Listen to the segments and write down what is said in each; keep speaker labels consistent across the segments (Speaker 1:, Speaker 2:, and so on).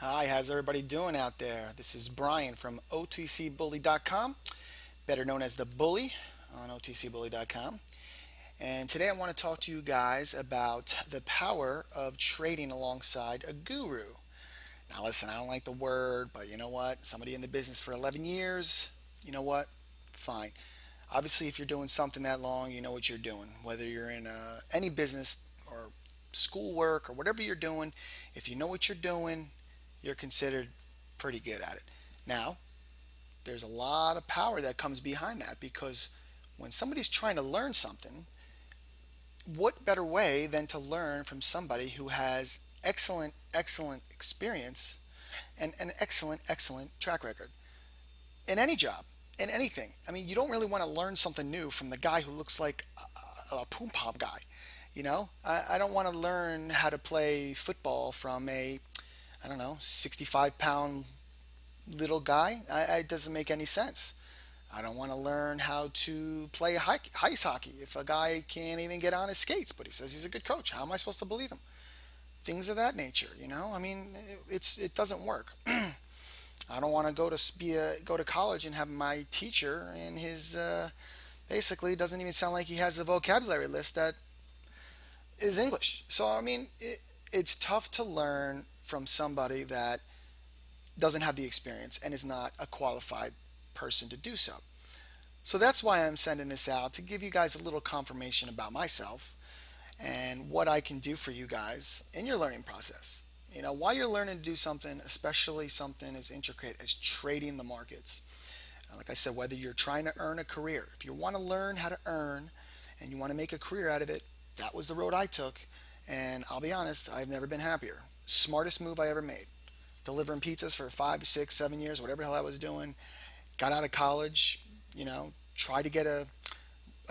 Speaker 1: Hi, how's everybody doing out there? This is Brian from OtcBully.com, better known as the Bully on OtcBully.com. And today I want to talk to you guys about the power of trading alongside a guru. Now, listen, I don't like the word, but you know what? Somebody in the business for 11 years, you know what? Fine. Obviously, if you're doing something that long, you know what you're doing. Whether you're in any business or schoolwork or whatever you're doing, if you know what you're doing, you're considered pretty good at it. Now, there's a lot of power that comes behind that because when somebody's trying to learn something, what better way than to learn from somebody who has excellent experience and an excellent track record in any job, in anything. I mean, you don't really want to learn something new from the guy who looks like a poom pom guy. I don't want to learn how to play football from I don't know, 65-pound little guy. It doesn't make any sense. I don't want to learn how to play ice hockey if a guy can't even get on his skates, but he says he's a good coach. How am I supposed to believe him? Things of that nature. I mean, it doesn't work. I don't want to go to college and have my teacher and his basically doesn't even sound like he has a vocabulary list that is English. So I mean, it's tough to learn from somebody that doesn't have the experience and is not a qualified person to do so. So that's why I'm sending this out to give you guys a little confirmation about myself and what I can do for you guys in your learning process. While you're learning to do something, especially something as intricate as trading the markets. Like I said, whether you're trying to earn a career, if you want to learn how to earn and you want to make a career out of it, that was the road I took. And I'll be honest, I've never been happier. Smartest move I ever made. Delivering pizzas for 5, 6, 7 years, whatever the hell I was doing. Got out of college, tried to get a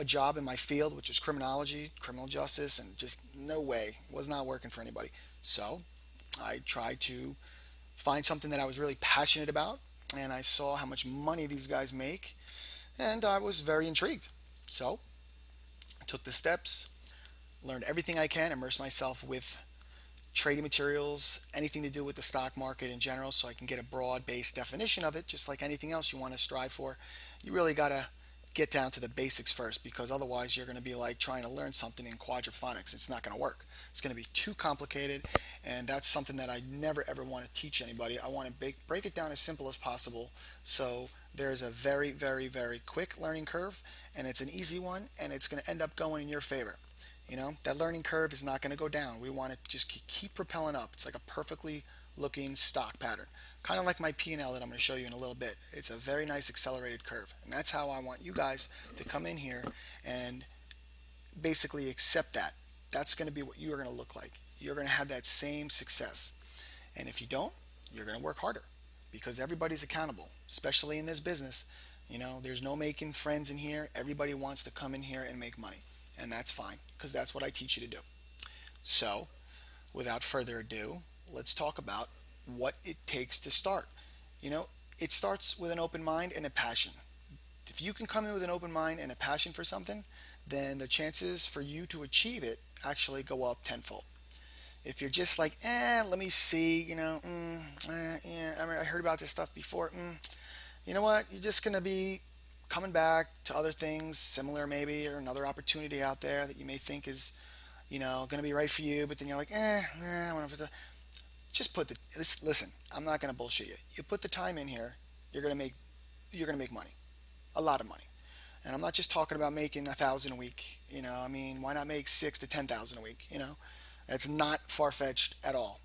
Speaker 1: job in my field, which was criminology, criminal justice, and just no way, was not working for anybody. So I tried to find something that I was really passionate about, and I saw how much money these guys make, and I was very intrigued. So I took the steps, learned everything I can, immersed myself with trading materials, anything to do with the stock market in general, so I can get a broad based definition of it, just like anything else you want to strive for. You really got to get down to the basics first because otherwise you're going to be like trying to learn something in quadraphonics. It's not going to work. It's going to be too complicated, and that's something that I never ever want to teach anybody. I want to break it down as simple as possible so there's a very quick learning curve, and it's an easy one, and it's going to end up going in your favor. That learning curve is not going to go down. We want to just keep propelling up. It's like a perfectly looking stock pattern, kind of like my P&L that I'm going to show you in a little bit. It's a very nice accelerated curve, and that's how I want you guys to come in here and basically accept that. That's going to be what you are going to look like. You're going to have that same success, and if you don't, you're going to work harder because everybody's accountable, especially in this business. There's no making friends in here. Everybody wants to come in here and make money, and that's fine because that's what I teach you to do. So, without further ado, let's talk about what it takes to start. You know, it starts with an open mind and a passion. If you can come in with an open mind and a passion for something, then the chances for you to achieve it actually go up tenfold. If you're just like, let me see, yeah, I heard about this stuff before. You know what? You're just going to be coming back to other things similar maybe or another opportunity out there that you may think is going to be right for you, but then you're like I want to just put the listen, I'm not going to bullshit you. You put the time in here, you're going to make money, a lot of money. And I'm not just talking about making 1,000 a week. I mean, why not make 6 to 10,000 a week? That's not far-fetched at all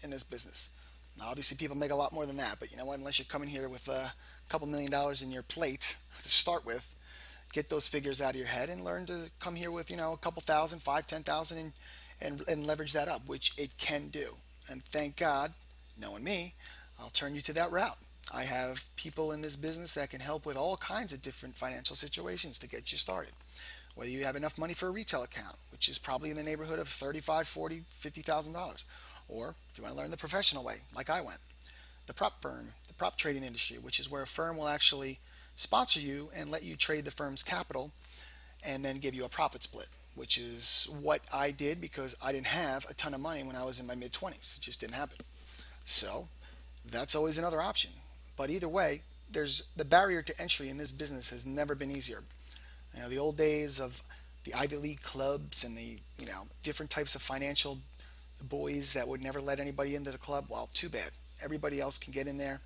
Speaker 1: in this business. Now obviously people make a lot more than that, but you know what, unless you're coming here with a couple $1 million in your plate to start with, get those figures out of your head and learn to come here with a couple thousand, 5, 10,000, and leverage that up, which it can do. And thank God, knowing me, I'll turn you to that route. I have people in this business that can help with all kinds of different financial situations to get you started. Whether you have enough money for a retail account, which is probably in the neighborhood of 35, 40, $50,000, or if you want to learn the professional way, like I went, the prop firm, the prop trading industry, which is where a firm will actually sponsor you and let you trade the firm's capital and then give you a profit split, which is what I did because I didn't have a ton of money when I was in my mid 20s. It just didn't happen. So that's always another option. But either way, there's the barrier to entry in this business has never been easier. The old days of the Ivy League clubs and the different types of financial boys that would never let anybody into the club. Well, too bad. Everybody else can get in there.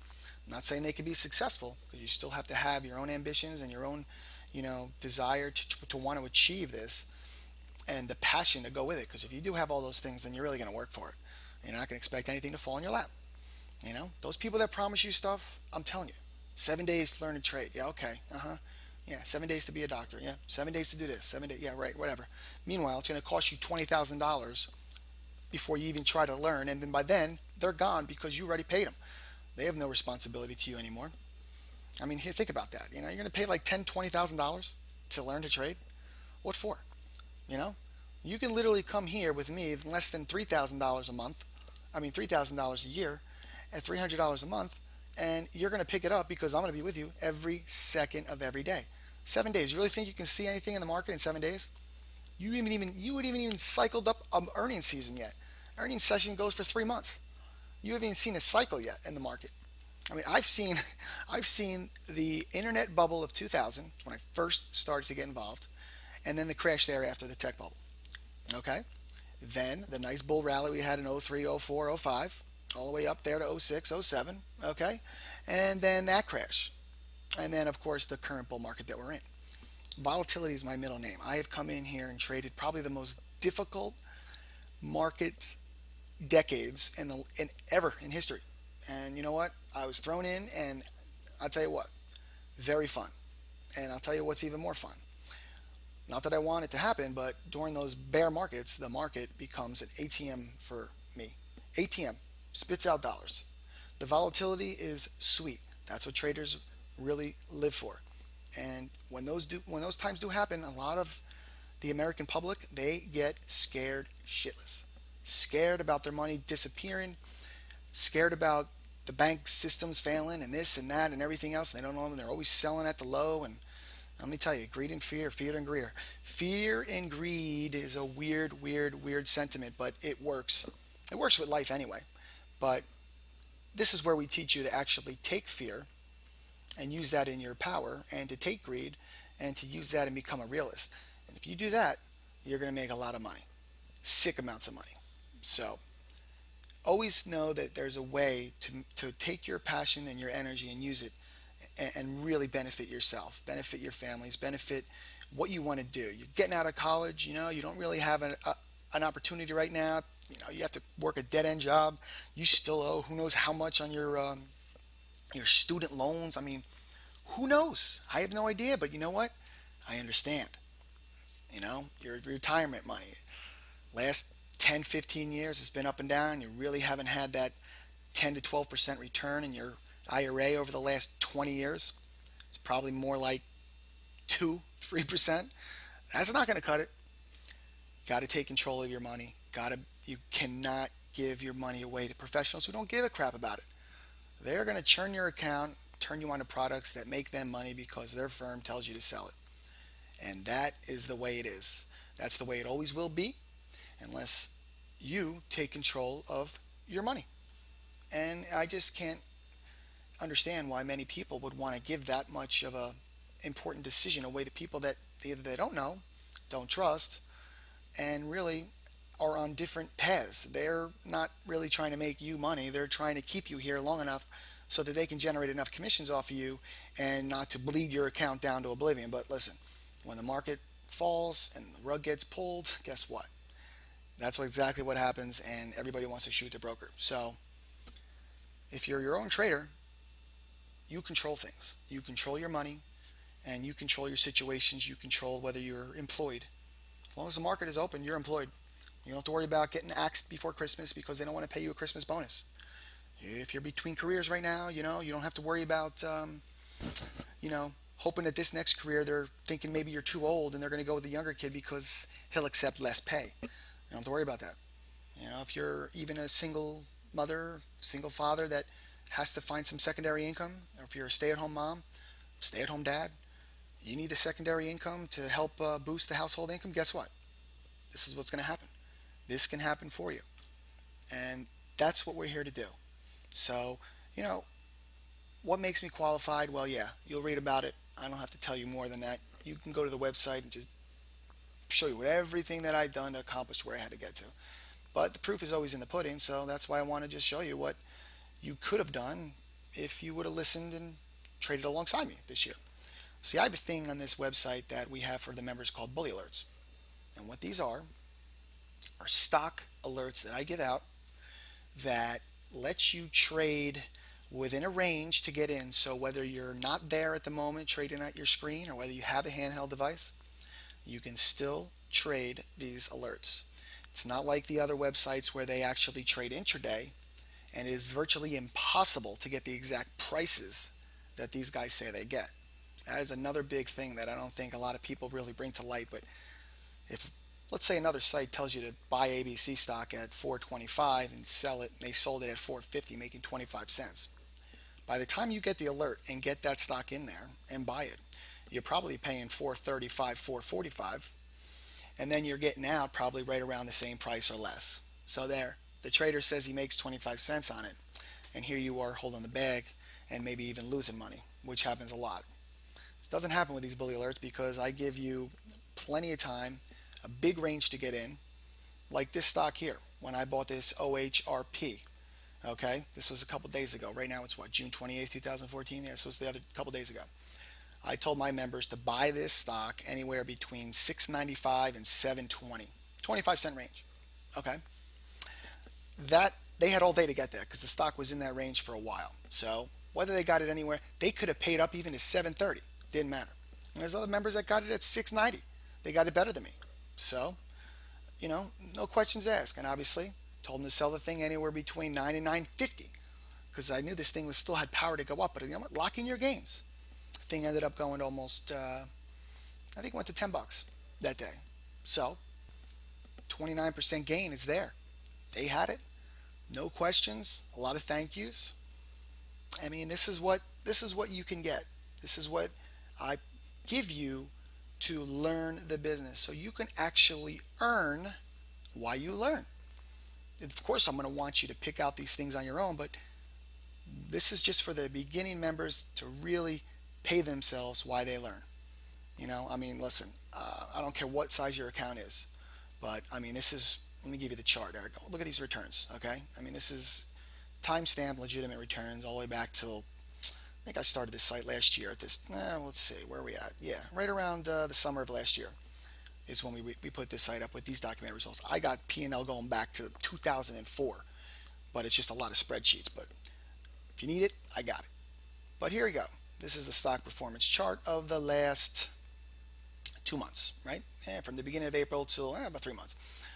Speaker 1: I'm not saying they can be successful because you still have to have your own ambitions and your own, desire to want to achieve this and the passion to go with it. Because if you do have all those things, then you're really going to work for it. You're not going to expect anything to fall in your lap. Those people that promise you stuff, I'm telling you, 7 days to learn a trade. Yeah, okay. Yeah, 7 days to be a doctor. Yeah, 7 days to do this. 7 days. Yeah, right. Whatever. Meanwhile, it's going to cost you $20,000 before you even try to learn, and then by then they're gone because you already paid them. They have no responsibility to you anymore. I mean, here, think about that. You're going to pay like $10,000, $20,000 to learn to trade. What for? You know, you can literally come here with me less than $3,000 a month. I mean, $3,000 a year at $300 a month, and you're going to pick it up because I'm going to be with you every second of every day. 7 days. You really think you can see anything in the market in 7 days? You haven't even cycled up earnings season yet. Earnings session goes for 3 months. You haven't even seen a cycle yet in the market. I mean, I've seen the internet bubble of 2000 when I first started to get involved, and then the crash thereafter, the tech bubble. Okay, then the nice bull rally we had in 03, 04, 05, all the way up there to 06, 07. Okay, and then that crash, and then of course the current bull market that we're in. Volatility is my middle name. I have come in here and traded probably the most difficult market decades in ever in history. And you know what? I was thrown in, and I'll tell you what, very fun. And I'll tell you what's even more fun. Not that I want it to happen, but during those bear markets, the market becomes an ATM for me. ATM spits out dollars. The volatility is sweet. That's what traders really live for. And when those times do happen, a lot of the American public, they get scared shitless. Scared about their money disappearing, scared about the bank systems failing and this and that and everything else. And they don't know them. They're always selling at the low. And let me tell you, greed and fear, fear and greed. Fear and greed is a weird sentiment, but it works. It works with life anyway. But this is where we teach you to actually take fear and use that in your power, and to take greed and to use that and become a realist. And if you do that, you're going to make a lot of money, sick amounts of money. So always know that there's a way to take your passion and your energy and use it and really benefit yourself, benefit your families, benefit what you want to do. You're getting out of college, you don't really have an opportunity right now. You have to work a dead end job. You still owe who knows how much on your student loans. I mean, who knows? I have no idea, but you know what? I understand. Your retirement money. Last 10, 15 years has been up and down. You really haven't had that 10 to 12% return in your IRA over the last 20 years. It's probably more like 2, 3%. That's not going to cut it. Got to take control of your money. You cannot give your money away to professionals who don't give a crap about it. They're going to churn your account, turn you on to products that make them money because their firm tells you to sell it. And that is the way it is. That's the way it always will be, unless you take control of your money. And I just can't understand why many people would want to give that much of a important decision away to people that either they don't know, don't trust, and really are on different paths. They're not really trying to make you money. They're trying to keep you here long enough so that they can generate enough commissions off of you and not to bleed your account down to oblivion. But listen, when the market falls and the rug gets pulled, guess what? That's exactly what happens, and everybody wants to shoot the broker. So if you're your own trader, you control things. You control your money, and you control your situations. You control whether you're employed. As long as the market is open, you're employed. You don't have to worry about getting axed before Christmas because they don't want to pay you a Christmas bonus. If you're between careers right now, you don't have to worry about, hoping that this next career they're thinking maybe you're too old and they're going to go with the younger kid because he'll accept less pay. You don't have to worry about that. If you're even a single mother, single father that has to find some secondary income, or if you're a stay-at-home mom, stay-at-home dad, you need a secondary income to help boost the household income. Guess what? This is what's going to happen. This can happen for you. And that's what we're here to do. So, you know, what makes me qualified? Well, yeah, you'll read about it. I don't have to tell you more than that. You can go to the website and just show you everything that I've done to accomplish where I had to get to. But the proof is always in the pudding, so that's why I want to just show you what you could have done if you would have listened and traded alongside me this year. See, I have a thing on this website that we have for the members called bully alerts. And what these are stock alerts that I give out that lets you trade within a range to get in. So whether you're not there at the moment trading at your screen or whether you have a handheld device, you can still trade these alerts. It's not like the other websites where they actually trade intraday, and it is virtually impossible to get the exact prices that these guys say they get. That is another big thing that I don't think a lot of people really bring to light. But if, let's say, another site tells you to buy ABC stock at 425 and sell it, and they sold it at 450, making 25 cents. By the time you get the alert and get that stock in there and buy it, you're probably paying 435, 445, and then you're getting out probably right around the same price or less. So there, the trader says he makes 25 cents on it, and here you are holding the bag and maybe even losing money, which happens a lot. This doesn't happen with these bully alerts because I give you plenty of time, a big range to get in, like this stock here. When I bought this OHRP, okay, this was a couple days ago. Right now it's what, June 28th, 2014? Yeah, this was the other couple days ago. I told my members to buy this stock anywhere between 6.95 and 7.20, 25-cent range. Okay, that they had all day to get there because the stock was in that range for a while. So whether they got it anywhere, they could have paid up even to 7.30. Didn't matter. And there's other members that got it at 6.90. They got it better than me. So, no questions asked. And obviously, told them to sell the thing anywhere between 9 and 9.50 because I knew this thing was still had power to go up. But you know what? Lock in your gains. The thing ended up going to almost, I think it went to $10 that day. So, 29% gain is there. They had it. No questions. A lot of thank yous. I mean, this is what you can get. This is what I give you to learn the business so you can actually earn while you learn. Of course, I'm going to want you to pick out these things on your own, but this is just for the beginning members to really pay themselves while they learn. I mean, listen, I don't care what size your account is, but I mean, this is, let me give you the chart, Eric. Look at these returns, okay? I mean, this is timestamp legitimate returns all the way back till, I think I started this site last year at this, let's see, where are we at? Yeah, right around the summer of last year is when we put this site up with these documented results. I got P&L going back to 2004, but it's just a lot of spreadsheets. But if you need it, I got it. But here we go. This is the stock performance chart of the last 2 months, right? From the beginning of April till about 3 months.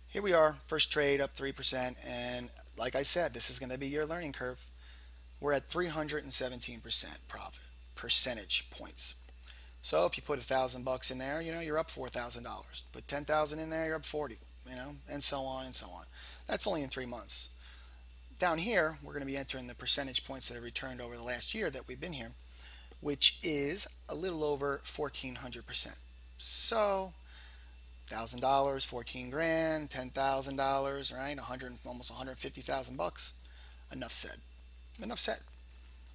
Speaker 1: Here we are, first trade up 3%, and like I said, this is going to be your learning curve. We're at 317% profit, percentage points. So if you put $1,000 in there, you're up $4,000. Put 10,000 in there, you're up 40, and so on and so on. That's only in 3 months. Down here, we're going to be entering the percentage points that have returned over the last year that we've been here, which is a little over 1,400%. So $1,000, 14 grand, $10,000, right? Almost 150,000 bucks. Enough said. Enough said.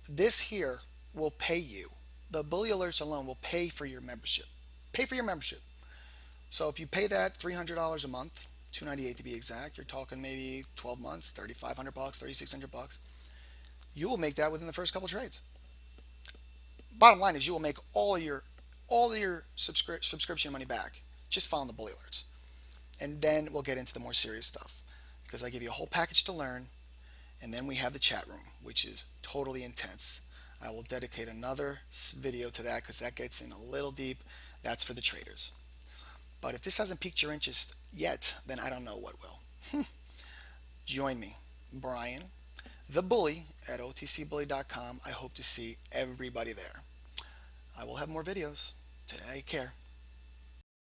Speaker 1: This here will pay you. The bully alerts alone will pay for your membership. Pay for your membership. So if you pay that $300 a month, $298 to be exact, you're talking maybe 12 months, 3,500 bucks, 3,600 bucks. You will make that within the first couple trades. Bottom line is you will make all of your subscription money back just following the bully alerts. And then we'll get into the more serious stuff because I give you a whole package to learn, and then we have the chat room, which is totally intense. I will dedicate another video to that because that gets in a little deep. That's for the traders. But if this hasn't piqued your interest yet, then I don't know what will. Join me, Brian, the bully, at OtcBully.com. I hope to see everybody there. I will have more videos. Take care.